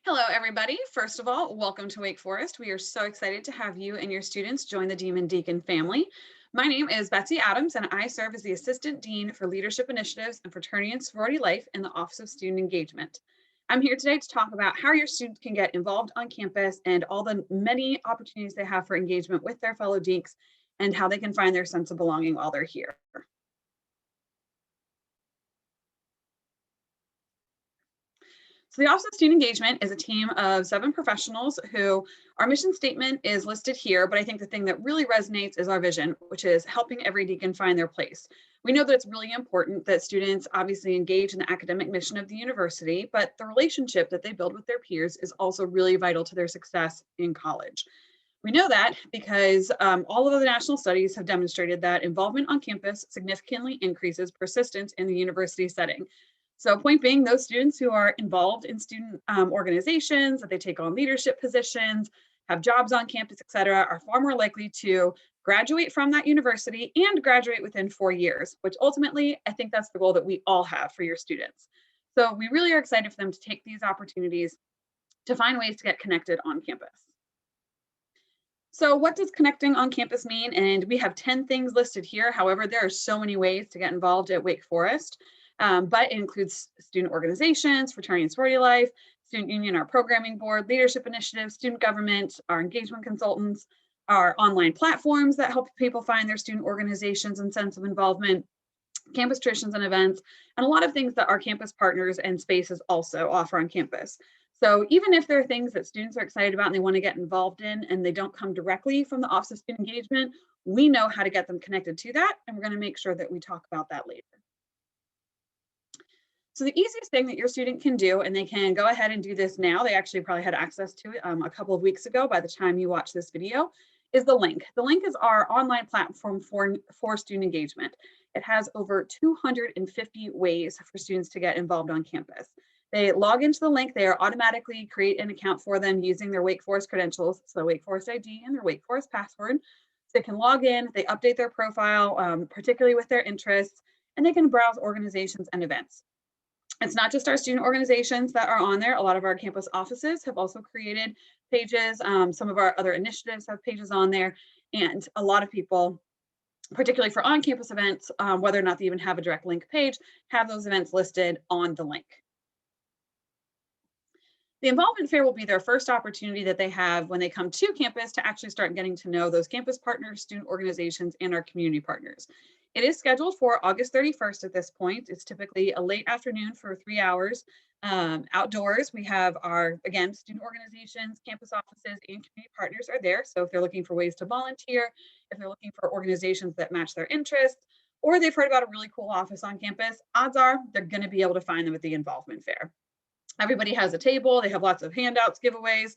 Hello, everybody. First of all, welcome to Wake Forest. We are so excited to have you and your students join the Demon Deacon family. My name is Betsy Adams, and I serve as the Assistant Dean for Leadership Initiatives and Fraternity and Sorority Life in the Office of Student Engagement. I'm here today to talk about how your students can get involved on campus and all the many opportunities they have for engagement with their fellow deeks and how they can find their sense of belonging while they're here. So the Office of Student Engagement is a team of 7 professionals who our mission statement is listed here, but I think the thing that really resonates is our vision, which is helping every deacon find their place. We know that it's really important that students obviously engage in the academic mission of the university, but the relationship that they build with their peers is also really vital to their success in college. We know that because all of the national studies have demonstrated that involvement on campus significantly increases persistence in the university setting. So point being, those students who are involved in student organizations, that they take on leadership positions, have jobs on campus, et cetera, are far more likely to graduate from that university and graduate within 4 years, which ultimately, I think that's the goal that we all have for your students. So we really are excited for them to take these opportunities to find ways to get connected on campus. So what does connecting on campus mean? And we have 10 things listed here. However, there are so many ways to get involved at Wake Forest, but it includes student organizations, fraternity and sorority life, student union, our programming board, leadership initiatives, student government, our engagement consultants, our online platforms that help people find their student organizations and sense of involvement, campus traditions and events, and a lot of things that our campus partners and spaces also offer on campus. So even if there are things that students are excited about and they want to get involved in and they don't come directly from the Office of Student Engagement, we know how to get them connected to that, and we're going to make sure that we talk about that later. So the easiest thing that your student can do, and they can go ahead and do this now, they actually probably had access to it a couple of weeks ago by the time you watch this video, is the link. The link is our online platform for student engagement. It has over 250 ways for students to get involved on campus. They log into the link, they are automatically create an account for them using their Wake Forest credentials, so Wake Forest ID and their Wake Forest password. So they can log in, they update their profile, particularly with their interests, and they can browse organizations and events. It's not just our student organizations that are on there. A lot of our campus offices have also created pages. Some of our other initiatives have pages on there. And a lot of people, particularly for on-campus events, whether or not they even have a direct link page, have those events listed on the link. The involvement fair will be their first opportunity that they have when they come to campus to actually start getting to know those campus partners, student organizations, and our community partners. It is scheduled for August 31st at this point. It's typically a late afternoon for 3 hours. Outdoors, we have our, again, student organizations, campus offices, and community partners are there. So if they're looking for ways to volunteer, if they're looking for organizations that match their interests, or they've heard about a really cool office on campus, odds are they're going to be able to find them at the involvement fair. Everybody has a table, they have lots of handouts, giveaways.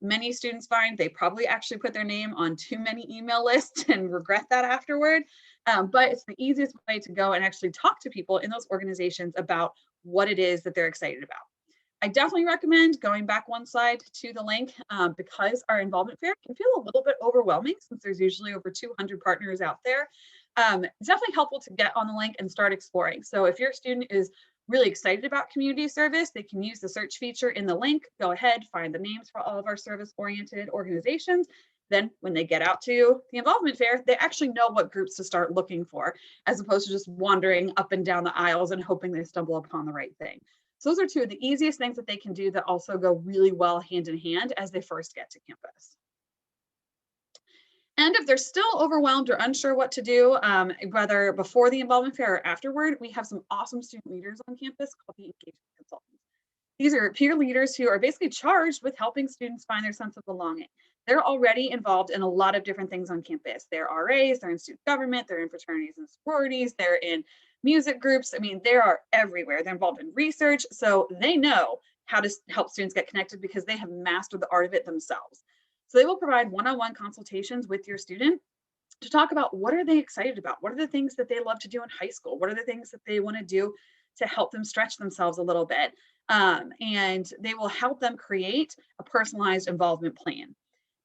Many students find they probably actually put their name on too many email lists and regret that afterward. But it's the easiest way to go and actually talk to people in those organizations about what it is that they're excited about. I definitely recommend going back one slide to the link because our involvement fair can feel a little bit overwhelming since there's usually over 200 partners out there. It's definitely helpful to get on the link and start exploring. So if your student is really excited about community service, they can use the search feature in the link, go ahead, find the names for all of our service-oriented organizations. Then when they get out to the involvement fair, they actually know what groups to start looking for, as opposed to just wandering up and down the aisles and hoping they stumble upon the right thing. So those are two of the easiest things that they can do that also go really well hand in hand as they first get to campus. And if they're still overwhelmed or unsure what to do, whether before the involvement fair or afterward, we have some awesome student leaders on campus called the engagement consultants. These are peer leaders who are basically charged with helping students find their sense of belonging. They're already involved in a lot of different things on campus. They're RAs, they're in student government, they're in fraternities and sororities, they're in music groups. I mean, they are everywhere. They're involved in research. So they know how to help students get connected because they have mastered the art of it themselves. So they will provide one-on-one consultations with your student to talk about what are they excited about? What are the things that they love to do in high school? What are the things that they want to do to help them stretch themselves a little bit? And they will help them create a personalized involvement plan.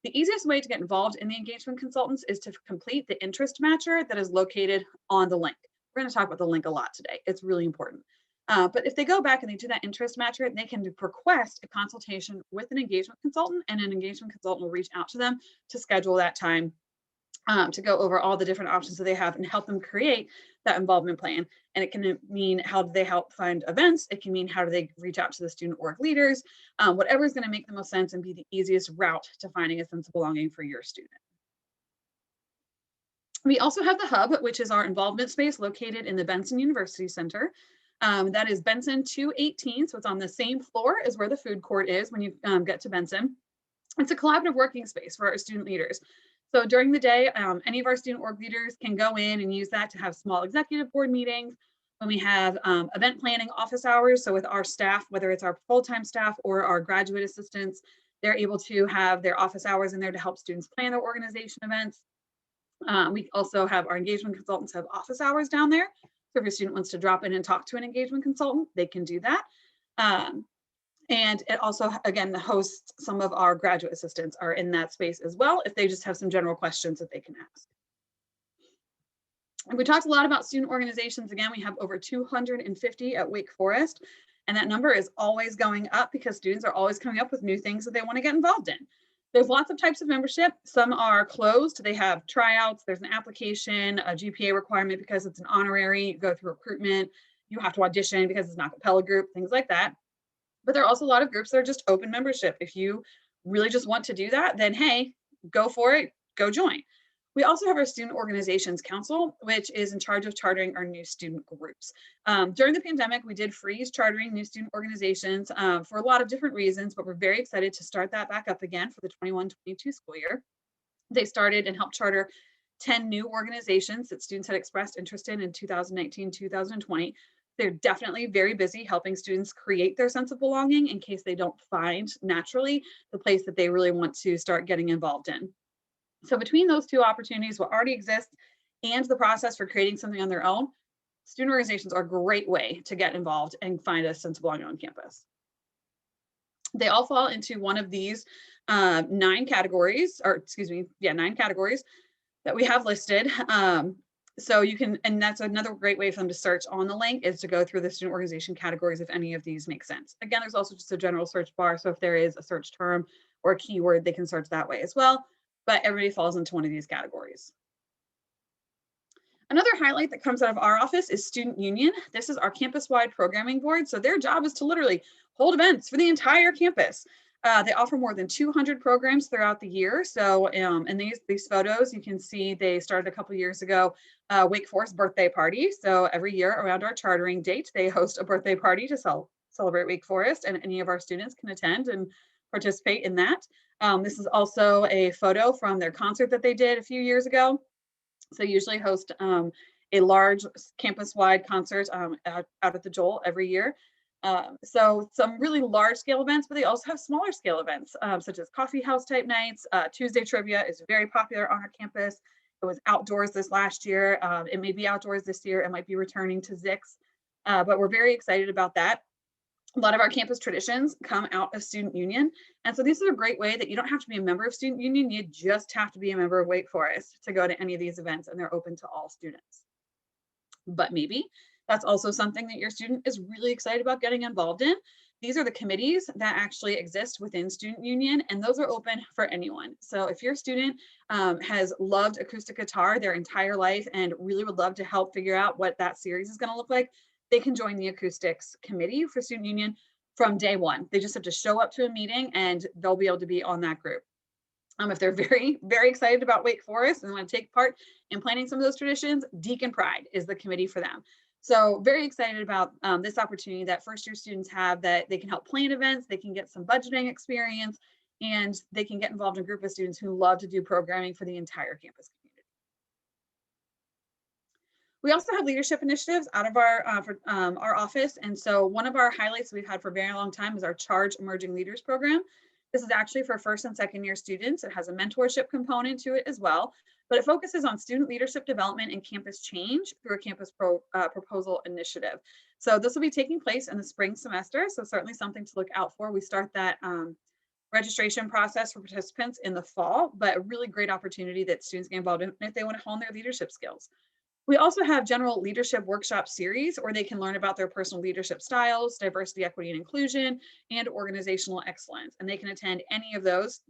The easiest way to get involved in the engagement consultants is to complete the interest matcher that is located on the link. We're going to talk about the link a lot today. It's really important. But if they go back and they do that interest matcher, they can request a consultation with an engagement consultant, and an engagement consultant will reach out to them to schedule that time to go over all the different options that they have and help them create that involvement plan. And it can mean how do they help find events? It can mean how do they reach out to the student org leaders? Whatever is going to make the most sense and be the easiest route to finding a sense of belonging for your student. We also have the Hub, which is our involvement space located in the Benson University Center. That is Benson 218, so it's on the same floor as where the food court is when you get to Benson. It's a collaborative working space for our student leaders. So during the day, any of our student org leaders can go in and use that to have small executive board meetings. When we have event planning office hours, so with our staff, whether it's our full-time staff or our graduate assistants, they're able to have their office hours in there to help students plan their organization events. We also have our engagement consultants have office hours down there. So if a student wants to drop in and talk to an engagement consultant, they can do that. And it also, again, the hosts, some of our graduate assistants are in that space as well, if they just have some general questions that they can ask. And we talked a lot about student organizations. Again, we have over 250 at Wake Forest, and that number is always going up because students are always coming up with new things that they want to get involved in. There's lots of types of membership. Some are closed. They have tryouts. There's an application, a GPA requirement because it's an honorary. You go through recruitment. You have to audition because it's not a Capella group, things like that. But there are also a lot of groups that are just open membership. If you really just want to do that, then hey, go for it, go join. We also have our Student Organizations Council, which is in charge of chartering our new student groups. During the pandemic, we did freeze chartering new student organizations for a lot of different reasons, but we're very excited to start that back up again for the 21-22 school year. They started and helped charter 10 new organizations that students had expressed interest in 2019-2020. They're definitely very busy helping students create their sense of belonging in case they don't find naturally the place that they really want to start getting involved in. So between those two opportunities, what already exists and the process for creating something on their own, student organizations are a great way to get involved and find a sense of belonging on campus. They all fall into one of these 9 categories, or excuse me, 9 categories that we have listed. So you can, and that's another great way for them to search on the link is to go through the student organization categories if any of these make sense. Again, there's also just a general search bar. So if there is a search term or a keyword, they can search that way as well. But everybody falls into one of these categories. Another highlight that comes out of our office is Student Union. This is our campus-wide programming board. So their job is to literally hold events for the entire campus. They offer more than 200 programs throughout the year. So in these photos, you can see they started a couple years ago, Wake Forest birthday party. So every year around our chartering date, they host a birthday party to celebrate Wake Forest, and any of our students can attend and participate in that. This is also a photo from their concert that they did a few years ago. So usually host a large campus-wide concert out at the Joel every year. So some really large scale events, but they also have smaller scale events, such as coffee house type nights. Tuesday Trivia is very popular on our campus. It was outdoors this last year. It may be outdoors this year. It might be returning to Zix, but we're very excited about that. A lot of our campus traditions come out of Student Union. And so this is a great way that you don't have to be a member of Student Union. You just have to be a member of Wake Forest to go to any of these events, and they're open to all students. But maybe that's also something that your student is really excited about getting involved in. These are the committees that actually exist within Student Union, and those are open for anyone. So if your student has loved acoustic guitar their entire life and really would love to help figure out what that series is going to look like, they can join the acoustics committee for Student Union from day one. They just have to show up to a meeting and they'll be able to be on that group. If they're very, very excited about Wake Forest and want to take part in planning some of those traditions, Deacon Pride is the committee for them. So very excited about this opportunity that first year students have, that they can help plan events, they can get some budgeting experience, and they can get involved in a group of students who love to do programming for the entire campus community. We also have leadership initiatives out of our office. And so one of our highlights we've had for a very long time is our Charge Emerging Leaders program. This is actually for first and second year students. It has a mentorship component to it as well, but it focuses on student leadership development and campus change through a campus proposal initiative. So this will be taking place in the spring semester. So certainly something to look out for. We start that registration process for participants in the fall, but a really great opportunity that students get involved in if they want to hone their leadership skills. We also have general leadership workshop series where they can learn about their personal leadership styles, diversity, equity, and inclusion, and organizational excellence. And they can attend any of those.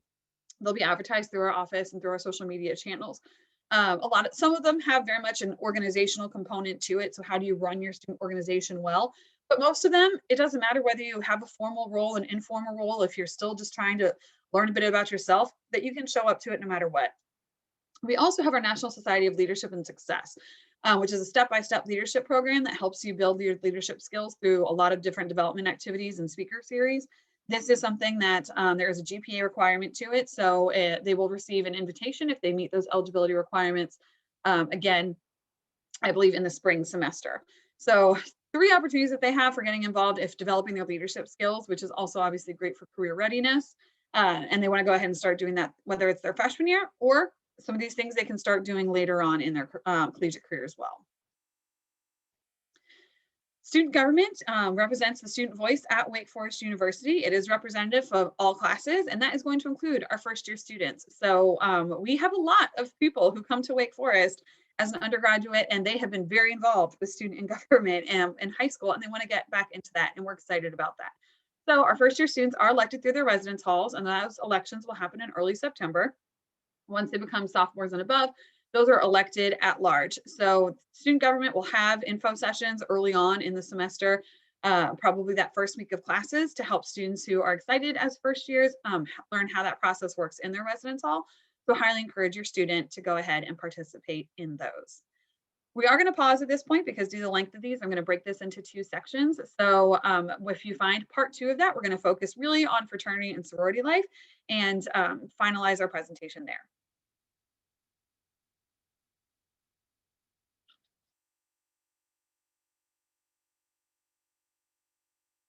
They'll be advertised through our office and through our social media channels. Some of them have very much an organizational component to it. So how do you run your student organization well? But most of them, it doesn't matter whether you have a formal role, an informal role, if you're still just trying to learn a bit about yourself, that you can show up to it no matter what. We also have our National Society of Leadership and Success, which is a step-by-step leadership program that helps you build your leadership skills through a lot of different development activities and speaker series. This is something that there is a GPA requirement to it, so they will receive an invitation if they meet those eligibility requirements. Again, I believe in the spring semester. So 3 opportunities that they have for getting involved if developing their leadership skills, which is also obviously great for career readiness. And they want to go ahead and start doing that, whether it's their freshman year or some of these things they can start doing later on in their collegiate career as well. Student government represents the student voice at Wake Forest University. It is representative of all classes, and that is going to include our first year students. So we have a lot of people who come to Wake Forest as an undergraduate, and they have been very involved with student and government in high school, and they want to get back into that, and we're excited about that. So our first year students are elected through their residence halls, and those elections will happen in early September. Once they become sophomores and above, those are elected at large. So student government will have info sessions early on in the semester, probably that first week of classes, to help students who are excited as first years learn how that process works in their residence hall. So highly encourage your student to go ahead and participate in those. We are going to pause at this point because due to the length of these, I'm going to break this into 2 sections. So if you find part 2 of that, we're going to focus really on fraternity and sorority life and finalize our presentation there.